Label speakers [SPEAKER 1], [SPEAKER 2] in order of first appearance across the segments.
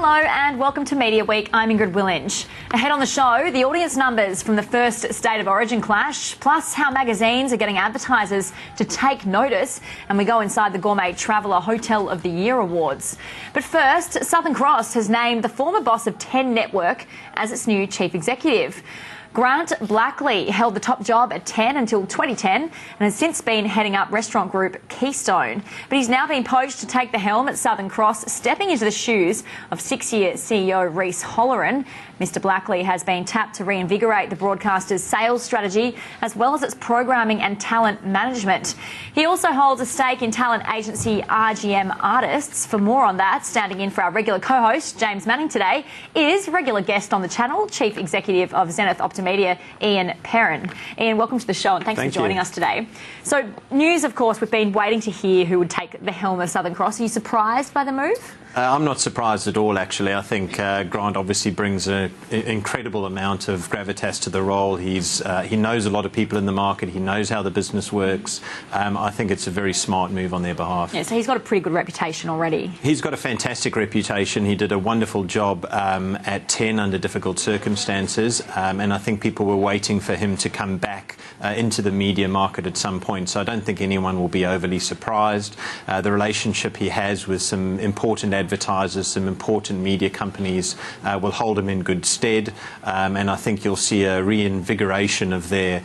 [SPEAKER 1] Hello and welcome to Media Week. I'm Ingrid Willinge. Ahead on the show, the audience numbers from the first State of Origin clash, plus how magazines are getting advertisers to take notice, and we go inside the Gourmet Traveller Hotel of the Year Awards. But first, Southern Cross has named the former boss of 10 Network as its new chief executive. Grant Blackley held the top job at 10 until 2010 and has since been heading up restaurant group Keystone. But he's now been poached to take the helm at Southern Cross, stepping into the shoes of six-year CEO Reece Holleran. Mr Blackley has been tapped to reinvigorate the broadcaster's sales strategy as well as its programming and talent management. He also holds a stake in talent agency RGM Artists. For more on that, standing in for our regular co-host James Manning today is regular guest on the channel, Chief Executive of Zenith Optimedia, Ian Perrin. Ian, welcome to the show and thanks for joining us today. So, news, of course, we've been waiting to hear who would take the helm of Southern Cross. Are you surprised by the move?
[SPEAKER 2] I'm not surprised at all, actually. I think Grant obviously brings an incredible amount of gravitas to the role. He knows a lot of people in the market. He knows how the business works. I think it's a very smart move on their behalf.
[SPEAKER 1] Yeah, so he's got a pretty good reputation already.
[SPEAKER 2] He's got a fantastic reputation. He did a wonderful job at 10 under difficult circumstances, and I think people were waiting for him to come back into the media market at some point. So I don't think anyone will be overly surprised. The relationship he has with some important advertisers, some important media companies will hold him in good stead, and I think you'll see a reinvigoration of their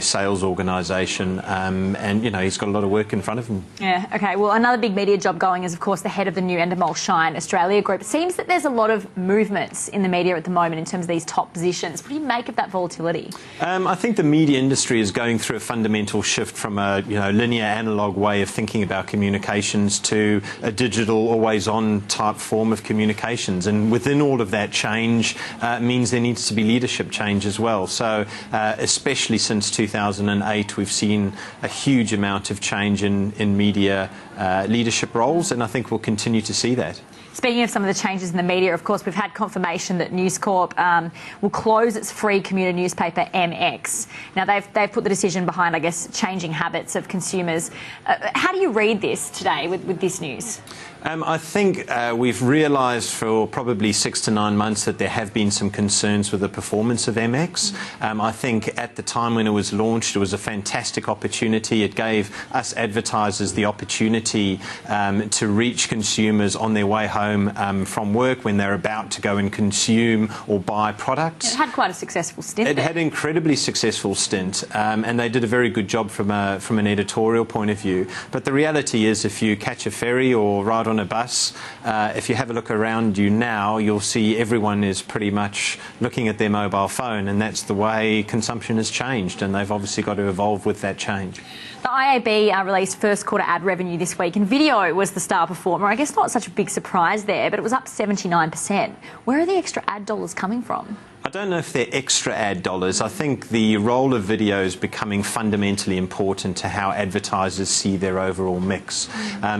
[SPEAKER 2] sales organisation, and you know, he's got a lot of work in front of him.
[SPEAKER 1] Yeah, okay. Well, another big media job going is, of course, the head of the new Endemol Shine Australia group. It seems that there's a lot of movements in the media at the moment in terms of these top positions. What do you make of that volatility?
[SPEAKER 2] I think the media industry is going through a fundamental shift from a linear analogue way of thinking about communications to a digital, always-on type form of communications, and within all of that change means there needs to be leadership change as well. So especially since 2008 we've seen a huge amount of change in media leadership roles, and I think we'll continue to see that.
[SPEAKER 1] Speaking of some of the changes in the media, of course, we've had confirmation that News Corp will close its free commuter newspaper MX. Now, they've put the decision behind, I guess, changing habits of consumers. How do you read this today with this news?
[SPEAKER 2] I think we've realised for probably 6 to 9 months that there have been some concerns with the performance of MX. I think at the time when it was launched, it was a fantastic opportunity. It gave us advertisers the opportunity to reach consumers on their way home from work when they're about to go and consume or buy products.
[SPEAKER 1] It had quite a successful stint.
[SPEAKER 2] It had an incredibly successful stint, and they did a very good job from an editorial point of view. But the reality is, if you catch a ferry or ride on a bus, if you have a look around you now, you'll see everyone is pretty much looking at their mobile phone, and that's the way consumption has changed, and they've obviously got to evolve with that change.
[SPEAKER 1] The IAB released first quarter ad revenue this week, and video was the star performer. I guess not such a big surprise there, but it was up 79%. Where are the extra ad dollars coming from?
[SPEAKER 2] I don't know if they're extra ad dollars. I think the role of video is becoming fundamentally important to how advertisers see their overall mix.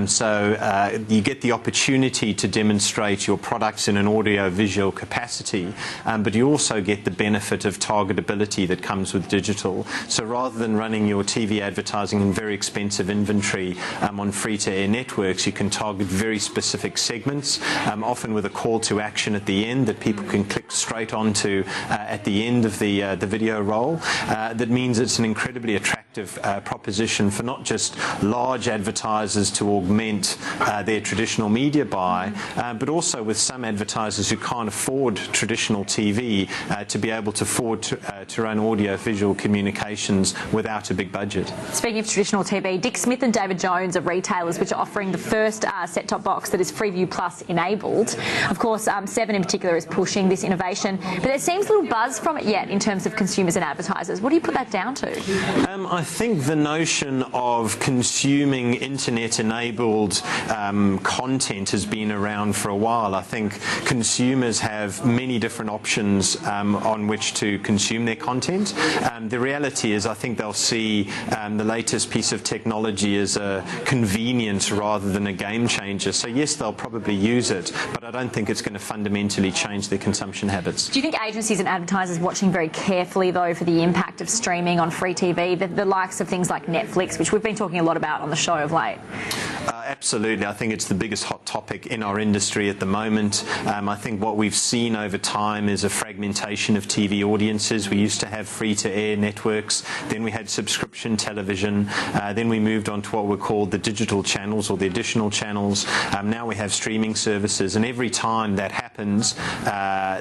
[SPEAKER 2] So you get the opportunity to demonstrate your products in an audio-visual capacity, but you also get the benefit of targetability that comes with digital. So rather than running your TV advertising in very expensive inventory on free-to-air networks, you can target very specific segments, often with a call to action at the end that people can click straight onto at the end of the video roll. That means it's an incredibly attractive proposition for not just large advertisers to augment their traditional media buy, but also with some advertisers who can't afford traditional TV to be able to afford to run audio-visual communications without a big budget.
[SPEAKER 1] Speaking of traditional TV, Dick Smith and David Jones are retailers which are offering the first set-top box that is Freeview Plus enabled. Of course, Seven in particular is pushing this innovation, but there seems little buzz from it yet in terms of consumers and advertisers. What do you put that down to?
[SPEAKER 2] I think the notion of consuming internet-enabled content has been around for a while. I think consumers have many different options on which to consume their content. The reality is, I think they'll see the latest piece of technology as a convenience rather than a game changer. So yes, they'll probably use it, but I don't think it's going to fundamentally change their consumption habits.
[SPEAKER 1] Do you think agencies and advertisers watching very carefully, though, for the impact of streaming on free TV, the likes of things like Netflix, which we've been talking a lot about on the show of late?
[SPEAKER 2] Absolutely. I think it's the biggest hot topic in our industry at the moment. I think what we've seen over time is a fragmentation of TV audiences. We used to have free-to-air networks, then we had subscription television, then we moved on to what were called the digital channels or the additional channels. Now we have streaming services, and every time that happens,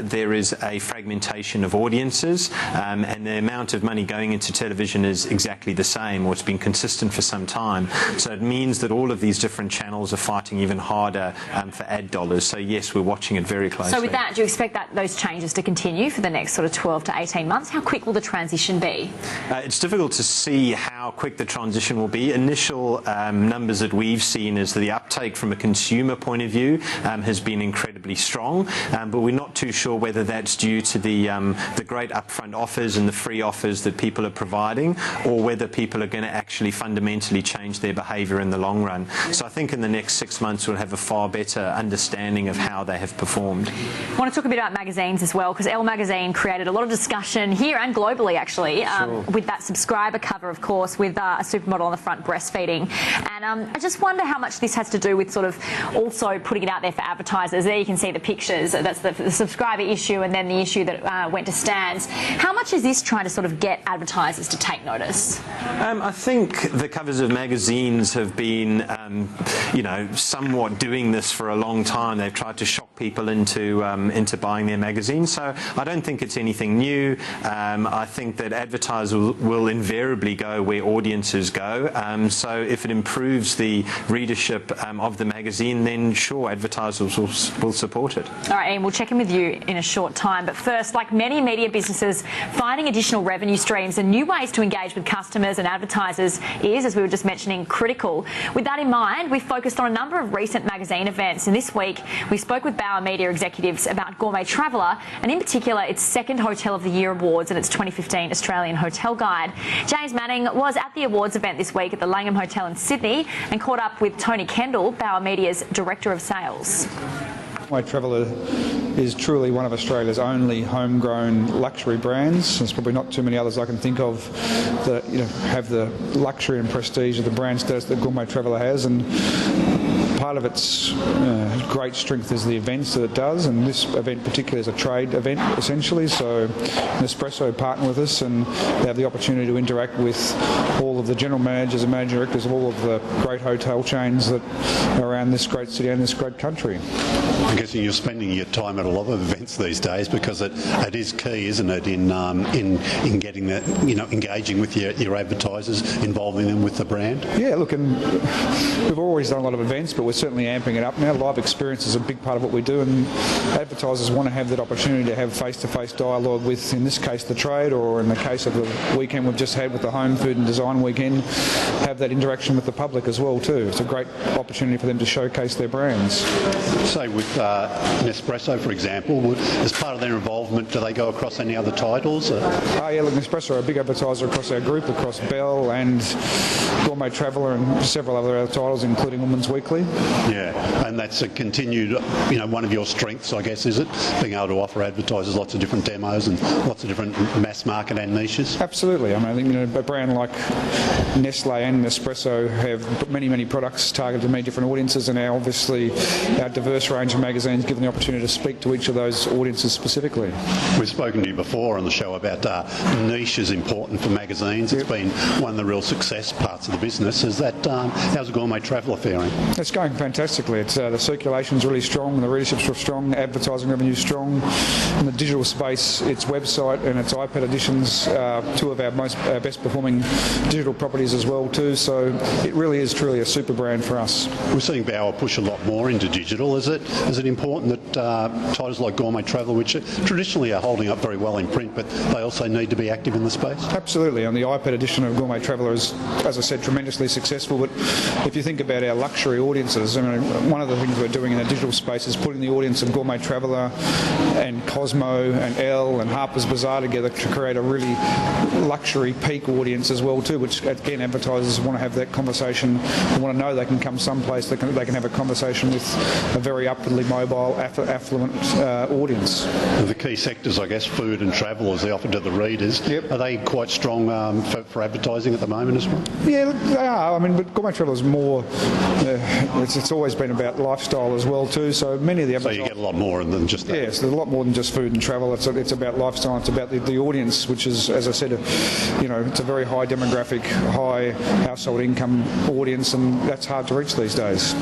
[SPEAKER 2] there is a fragmentation of audiences, and the amount of money going into television is exactly the same, or it's been consistent for some time. So it means that all of these different channels are fighting even harder for ad dollars. So yes, we're watching it very closely.
[SPEAKER 1] So with that, do you expect those changes to continue for the next sort of 12 to 18 months? How quick will the transition be?
[SPEAKER 2] It's difficult to see how quick the transition will be. Initial numbers that we've seen is that the uptake from a consumer point of view has been incredibly strong, but we're not too sure whether that's due to the great upfront offers and the free offers that people are providing, or whether people are going to actually fundamentally change their behaviour in the long run. So I think in the next 6 months we'll have a far better understanding of how they have performed.
[SPEAKER 1] I want to talk a bit about magazines as well, because Elle magazine created a lot of discussion here and globally actually, with that subscriber cover, of course, with a supermodel on the front breastfeeding. And I just wonder how much this has to do with sort of also putting it out there for advertisers. There you can see the pictures. That's the subscriber issue, and then the issue that went to Stans. How much is this trying to sort of get advertisers to take notice?
[SPEAKER 2] I think the covers of magazines have been, somewhat doing this for a long time. They've tried to shock people into buying their magazines. So I don't think it's anything new. I think that advertisers will invariably go where audiences go. So if it improves the readership of the magazine, then sure, advertisers will support it.
[SPEAKER 1] All right, Ian, we'll check in with you in a short time. But first, like many media businesses, finding additional revenue streams and new ways to engage with customers and advertisers is, as we were just mentioning, critical. With that in mind, we've focused on a number of recent magazine events, and this week we spoke with Bauer Media executives about Gourmet Traveller, and in particular its second Hotel of the Year awards and its 2015 Australian Hotel Guide. James Manning was at the awards event this week at the Langham Hotel in Sydney and caught up with Tony Kendall, Bauer Media's Director of Sales.
[SPEAKER 3] Gourmet Traveller is truly one of Australia's only homegrown luxury brands. There's probably not too many others I can think of that have the luxury and prestige of the brand status that Gourmet Traveller has, and part of its great strength is the events that it does, and this event particularly is a trade event essentially. So Nespresso partner with us, and they have the opportunity to interact with all of the general managers and managing directors of all of the great hotel chains that are around this great city and this great country.
[SPEAKER 4] I'm guessing you're spending your time at a lot of events these days, because it is key, isn't it, in getting that, engaging with your advertisers, involving them with the brand? Yeah, look, and we've always done a lot of events, but we're certainly amping it up now. Live experience is a big part of what we do, and advertisers want to have that opportunity to have face-to-face dialogue with, in this case, the trade, or in the case of the weekend we've just had with the Home Food and Design Weekend, have that interaction with the public as well too. It's a great opportunity for them to showcase their brands. Say with Nespresso, for example, as part of their involvement, do they go across any other titles? Yeah, look, Nespresso are a big advertiser across our group, across Bell and Gourmet Traveller and several other titles, including Women's Weekly. Yeah, and that's a continued, one of your strengths, I guess, is it? Being able to offer advertisers lots of different demos and lots of different mass market and niches? Absolutely. I mean, I think, a brand like Nestle and Nespresso have many products targeted to many different audiences, and obviously our diverse range of magazines give them the opportunity to speak to each of those audiences specifically. We've spoken to you before on the show about niche is important for magazines. It's been one of the real success parts of the business. How's Gourmet Traveller faring? It's going fantastically. The circulation's really strong, the readership's strong, advertising revenue's strong. In the digital space, its website and its iPad editions are two of our best performing digital properties as well too. So it really is truly a super brand for us. We're seeing Bauer push a lot more into digital. Is it important that titles like Gourmet Traveller, which traditionally are holding up very well in print, but they also need to be active in the space? Absolutely, and the iPad edition of Gourmet Traveller is, as I said, tremendously successful. But if you think about our luxury audiences, I mean, one of the things we're doing in the digital space is putting the audience of Gourmet Traveller and Cosmo and Elle and Harper's Bazaar together to create a really luxury peak audience as well too, which again, advertisers want to have that conversation. They want to know they can come someplace they can have a conversation with a very upwardly mobile, affluent audience. The key sectors, I guess, food and travel, as they offer to the readers, are they quite strong for advertising at the moment as well?
[SPEAKER 3] Yeah, they are. I mean, but Gourmet Travel is more. It's always been about lifestyle as well too. So many of the
[SPEAKER 4] so you get a lot more than just that.
[SPEAKER 3] Yes, there's a lot more than just food and travel. It's about lifestyle. It's about the audience, which is, as I said, it's a very high demographic, high household income audience, and that's hard to reach these days.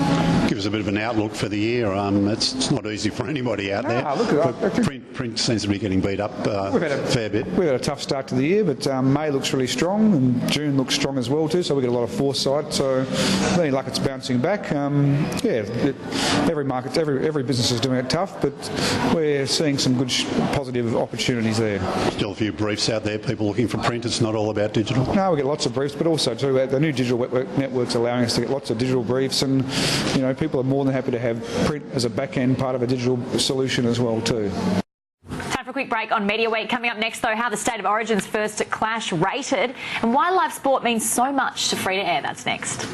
[SPEAKER 4] Give us a bit of an outlook for the year. It's not easy for anybody out there. Look, print seems to be getting beat up a fair bit.
[SPEAKER 3] We've had a tough start to the year, but May looks really strong, and June looks strong as well too. So we get a lot of foresight. So any luck, it's bouncing back. Every market, every business is doing it tough, but we're seeing some good positive opportunities there.
[SPEAKER 4] Still a few briefs out there. People looking for print. It's not all about digital.
[SPEAKER 3] No, we get lots of briefs, but also too the new digital network's allowing us to get lots of digital briefs, and people are more than happy to have print as a back end part of a digital solution as well too.
[SPEAKER 1] Time for a quick break on Media Week. Coming up next, though, how the State of Origin's first clash rated and why live sport means so much to free to air. That's next.